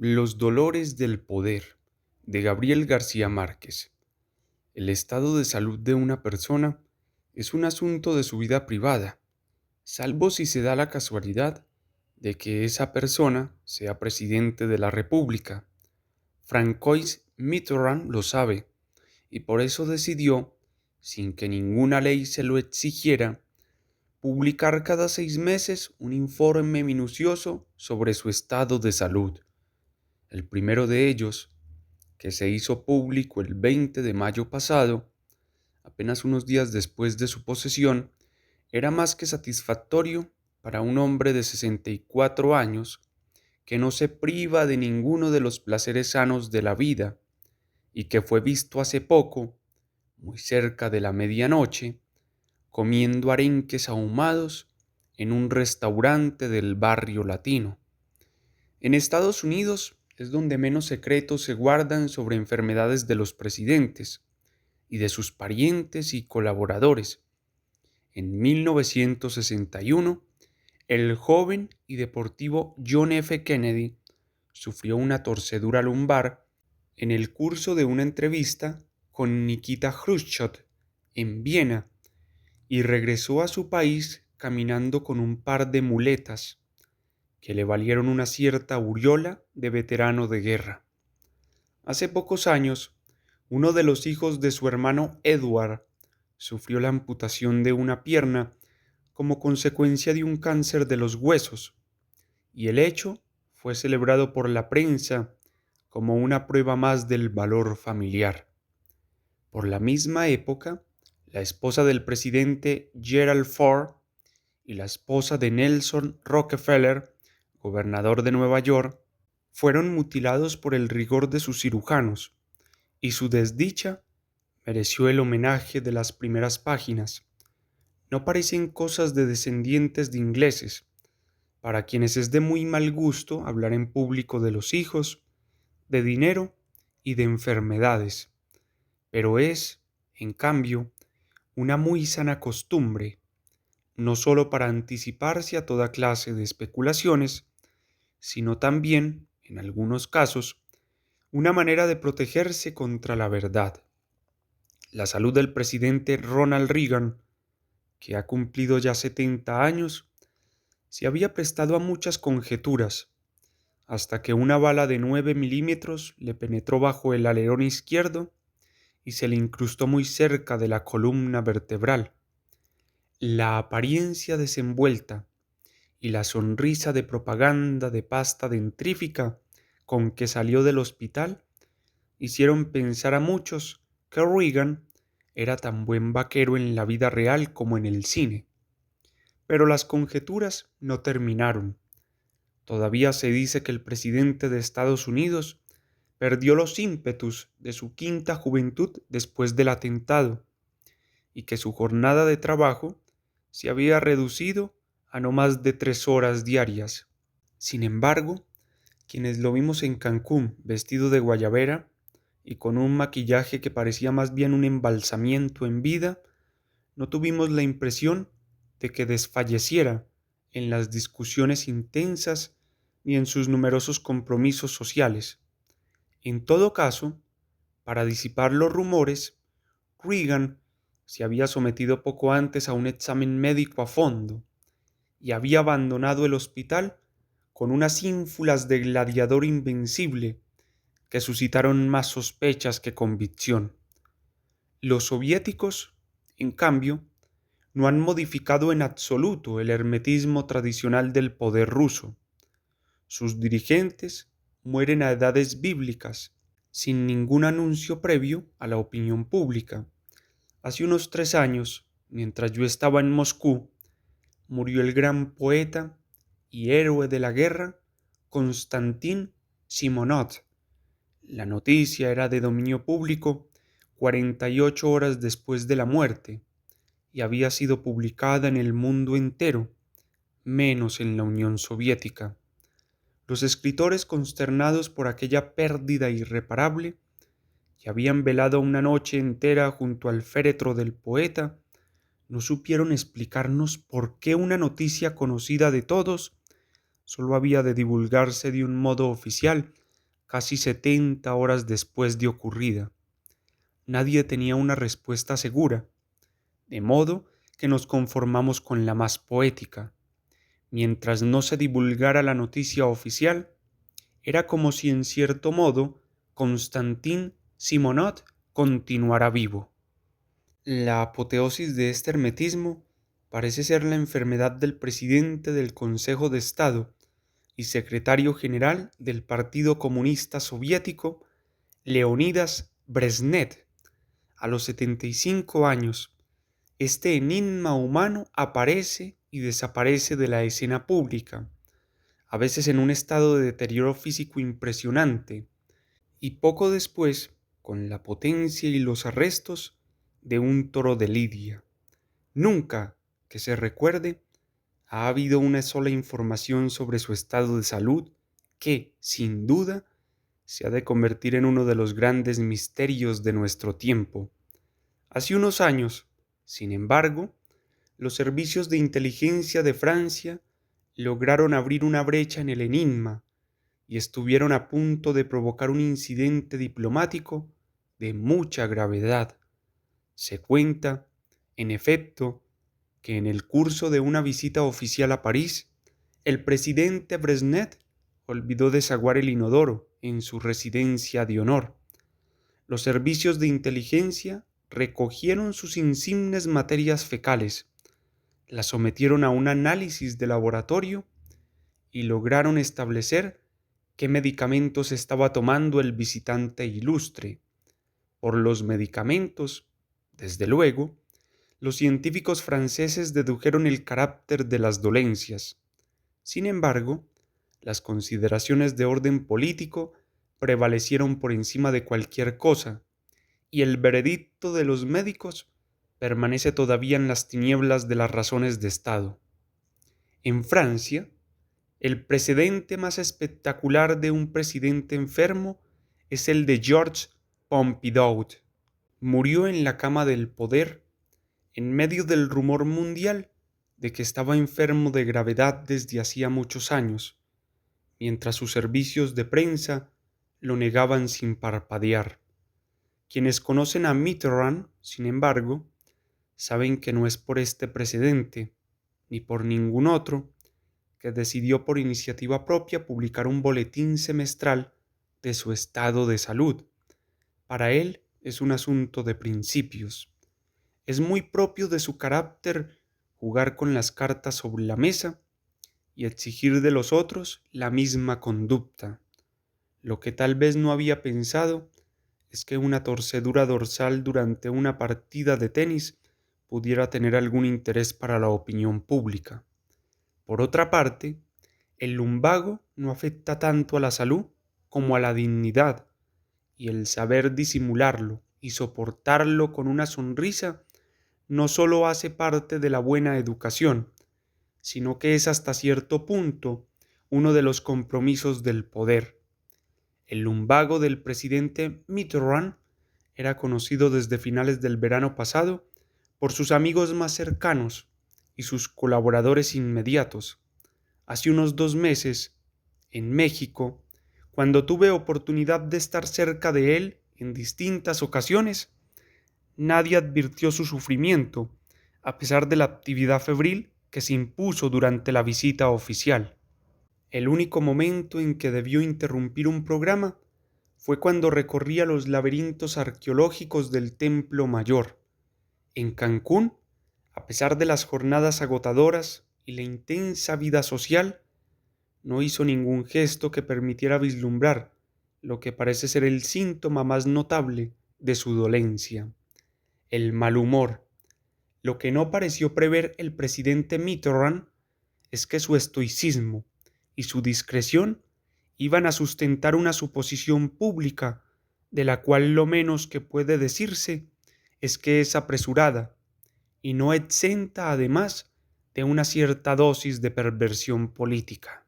Los dolores del poder, de Gabriel García Márquez. El estado de salud de una persona es un asunto de su vida privada, salvo si se da la casualidad de que esa persona sea presidente de la República. Francois Mitterrand lo sabe, y por eso decidió, sin que ninguna ley se lo exigiera, publicar cada 6 meses un informe minucioso sobre su estado de salud. El primero de ellos, que se hizo público el 20 de mayo pasado, apenas unos días después de su posesión, era más que satisfactorio para un hombre de 64 años que no se priva de ninguno de los placeres sanos de la vida y que fue visto hace poco, muy cerca de la medianoche, comiendo arenques ahumados en un restaurante del barrio latino. En Estados Unidos es donde menos secretos se guardan sobre enfermedades de los presidentes y de sus parientes y colaboradores. En 1961, el joven y deportivo John F. Kennedy sufrió una torcedura lumbar en el curso de una entrevista con Nikita Khrushchev en Viena y regresó a su país caminando con un par de muletas que le valieron una cierta aureola de veterano de guerra. Hace pocos años, uno de los hijos de su hermano Edward sufrió la amputación de una pierna como consecuencia de un cáncer de los huesos, y el hecho fue celebrado por la prensa como una prueba más del valor familiar. Por la misma época, la esposa del presidente Gerald Ford y la esposa de Nelson Rockefeller, gobernador de Nueva York, fueron mutilados por el rigor de sus cirujanos, y su desdicha mereció el homenaje de las primeras páginas. No parecen cosas de descendientes de ingleses, para quienes es de muy mal gusto hablar en público de los hijos, de dinero y de enfermedades, pero es, en cambio, una muy sana costumbre, no sólo para anticiparse a toda clase de especulaciones, sino también, en algunos casos, una manera de protegerse contra la verdad. La salud del presidente Ronald Reagan, que ha cumplido ya 70 años, se había prestado a muchas conjeturas, hasta que una bala de 9 milímetros le penetró bajo el alerón izquierdo y se le incrustó muy cerca de la columna vertebral. La apariencia desenvuelta y la sonrisa de propaganda de pasta dentrífica con que salió del hospital hicieron pensar a muchos que Reagan era tan buen vaquero en la vida real como en el cine. Pero las conjeturas no terminaron. Todavía se dice que el presidente de Estados Unidos perdió los ímpetus de su quinta juventud después del atentado y que su jornada de trabajo se había reducido a no más de 3 horas diarias. Sin embargo, quienes lo vimos en Cancún vestido de guayabera y con un maquillaje que parecía más bien un embalsamiento en vida, no tuvimos la impresión de que desfalleciera en las discusiones intensas ni en sus numerosos compromisos sociales. En todo caso, para disipar los rumores, Reagan se había sometido poco antes a un examen médico a fondo y había abandonado el hospital con unas ínfulas de gladiador invencible que suscitaron más sospechas que convicción. Los soviéticos, en cambio, no han modificado en absoluto el hermetismo tradicional del poder ruso. Sus dirigentes mueren a edades bíblicas, sin ningún anuncio previo a la opinión pública. Hace unos 3 años, mientras yo estaba en Moscú, murió el gran poeta y héroe de la guerra, Konstantin Simonov. La noticia era de dominio público 48 horas después de la muerte y había sido publicada en el mundo entero, menos en la Unión Soviética. Los escritores, consternados por aquella pérdida irreparable, que habían velado una noche entera junto al féretro del poeta, no supieron explicarnos por qué una noticia conocida de todos solo había de divulgarse de un modo oficial casi 70 horas después de ocurrida. Nadie tenía una respuesta segura, de modo que nos conformamos con la más poética. Mientras no se divulgara la noticia oficial, era como si en cierto modo Constantin Simonot continuara vivo. La apoteosis de este hermetismo parece ser la enfermedad del presidente del Consejo de Estado y secretario general del Partido Comunista Soviético, Leonidas Brezhnev. A los 75 años, este enigma humano aparece y desaparece de la escena pública, a veces en un estado de deterioro físico impresionante, y poco después con la potencia y los arrestos de un toro de Lidia. Nunca, que se recuerde, ha habido una sola información sobre su estado de salud que, sin duda, se ha de convertir en uno de los grandes misterios de nuestro tiempo. Hace unos años, sin embargo, los servicios de inteligencia de Francia lograron abrir una brecha en el enigma y estuvieron a punto de provocar un incidente diplomático de mucha gravedad. Se cuenta, en efecto, que en el curso de una visita oficial a París, el presidente Brezhnev olvidó desaguar el inodoro en su residencia de honor. Los servicios de inteligencia recogieron sus insignes materias fecales, las sometieron a un análisis de laboratorio y lograron establecer qué medicamentos estaba tomando el visitante ilustre. Por los medicamentos, desde luego, los científicos franceses dedujeron el carácter de las dolencias. Sin embargo, las consideraciones de orden político prevalecieron por encima de cualquier cosa, y el veredicto de los médicos permanece todavía en las tinieblas de las razones de Estado. En Francia, el precedente más espectacular de un presidente enfermo es el de Georges Pompidou. Murió en la cama del poder en medio del rumor mundial de que estaba enfermo de gravedad desde hacía muchos años, mientras sus servicios de prensa lo negaban sin parpadear. Quienes conocen a Mitterrand, sin embargo, saben que no es por este precedente, ni por ningún otro, que decidió por iniciativa propia publicar un boletín semestral de su estado de salud. Para él es un asunto de principios. Es muy propio de su carácter jugar con las cartas sobre la mesa y exigir de los otros la misma conducta. Lo que tal vez no había pensado es que una torcedura dorsal durante una partida de tenis pudiera tener algún interés para la opinión pública. Por otra parte, el lumbago no afecta tanto a la salud como a la dignidad, y el saber disimularlo y soportarlo con una sonrisa no solo hace parte de la buena educación, sino que es hasta cierto punto uno de los compromisos del poder. El lumbago del presidente Mitterrand era conocido desde finales del verano pasado por sus amigos más cercanos y sus colaboradores inmediatos. Hace unos 2 meses, en México, cuando tuve oportunidad de estar cerca de él en distintas ocasiones, nadie advirtió su sufrimiento, a pesar de la actividad febril que se impuso durante la visita oficial. El único momento en que debió interrumpir un programa fue cuando recorría los laberintos arqueológicos del Templo Mayor. En Cancún, a pesar de las jornadas agotadoras y la intensa vida social, no hizo ningún gesto que permitiera vislumbrar lo que parece ser el síntoma más notable de su dolencia: el mal humor. Lo que no pareció prever el presidente Mitterrand es que su estoicismo y su discreción iban a sustentar una suposición pública de la cual lo menos que puede decirse es que es apresurada y no exenta además de una cierta dosis de perversión política.